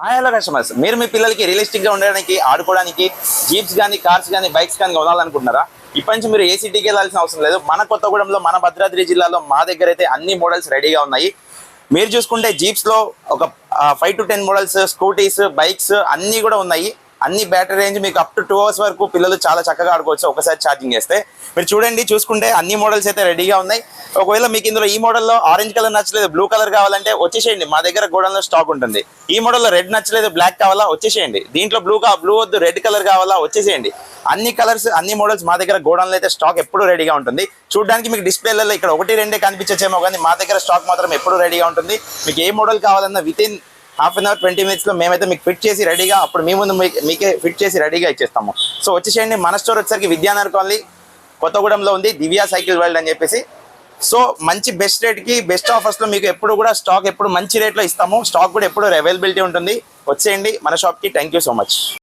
Hello customers, మీరు మీ పిల్లలకి realistic గా ఉండడానికి, ఆడుకోవడానికి జీప్స్ కానీ, కార్స్ కానీ, బైక్స్ కానీ కొనాలనుకుంటున్నారా? ఇప్పటి నుంచి మీరు ఏ సిటీకి వెళ్ళాల్సిన అవసరం లేదు. మన కొత్తగూడెంలో, మన భద్రాద్రి జిల్లాలో మా దగ్గర అయితే అన్ని మోడల్స్ రెడీగా ఉన్నాయి. మీరు చూసుకుంటే జీప్స్ లో ఒక 5 to 10 మోడల్స్, స్కూటీస్, బైక్స్ అన్ని కూడా ఉన్నాయి. అన్ని బ్యాటరీ రేంజ్ మీకు అప్ టు 2 hours వరకు పిల్లలు చాలా చక్కగా ఆడుకోవచ్చు ఒకసారి ఛార్జింగ్ చేస్తే. మీరు చూడండి, చూసుకుంటే అన్ని మోడల్స్ అయితే రెడీగా ఉన్నాయి. ఒకవేళ మీకు ఇందులో ఈ మోడల్లో ఆరెంజ్ కలర్ నచ్చలేదు, బ్లూ కలర్ కావాలంటే వచ్చేసేయండి, మా దగ్గర గోడౌన్లో స్టాక్ ఉంటుంది. ఈ మోడల్లో రెడ్ నచ్చలేదు, బ్లాక్ కావాలా వచ్చేసేయండి. దీంట్లో బ్లూ వద్దు, రెడ్ కలర్ కావాలా వచ్చేసేయండి. అన్ని కలర్స్, అన్ని మోడల్స్ మా దగ్గర గోడౌన్లో అయితే స్టాక్ ఎప్పుడు రెడీగా ఉంటుంది. చూడడానికి మీకు డిస్ప్లేలలో ఇక్కడ 1-2 కనిపించచ్చేమో, కానీ మా దగ్గర స్టాక్ మాత్రం ఎప్పుడు రెడీగా ఉంటుంది. మీకు ఏ మోడల్ కావాలన్నా వితిన్ ½ an hour 20 minutes లో మేమైతే మీకు ఫిట్ చేసి రెడీగా, అప్పుడు మీ ముందు మీకే ఫిట్ చేసి రెడీగా ఇచ్చేస్తాము. సో వచ్చేసేయండి. మన స్టోర్ వచ్చేసరికి విద్యానగర్ కాలనీ, కొత్తగూడెంలో ఉంది, దివ్య సైకిల్ వరల్డ్ అని చెప్పేసి. సో మంచి బెస్ట్ రేట్కి, బెస్ట్ ఆఫర్స్లో మీకు ఎప్పుడు కూడా స్టాక్ ఎప్పుడు మంచి రేట్లో ఇస్తాము. స్టాక్ కూడా ఎప్పుడు అవైలబిలిటీ ఉంటుంది. వచ్చేయండి మన షాప్కి. Thank you so much.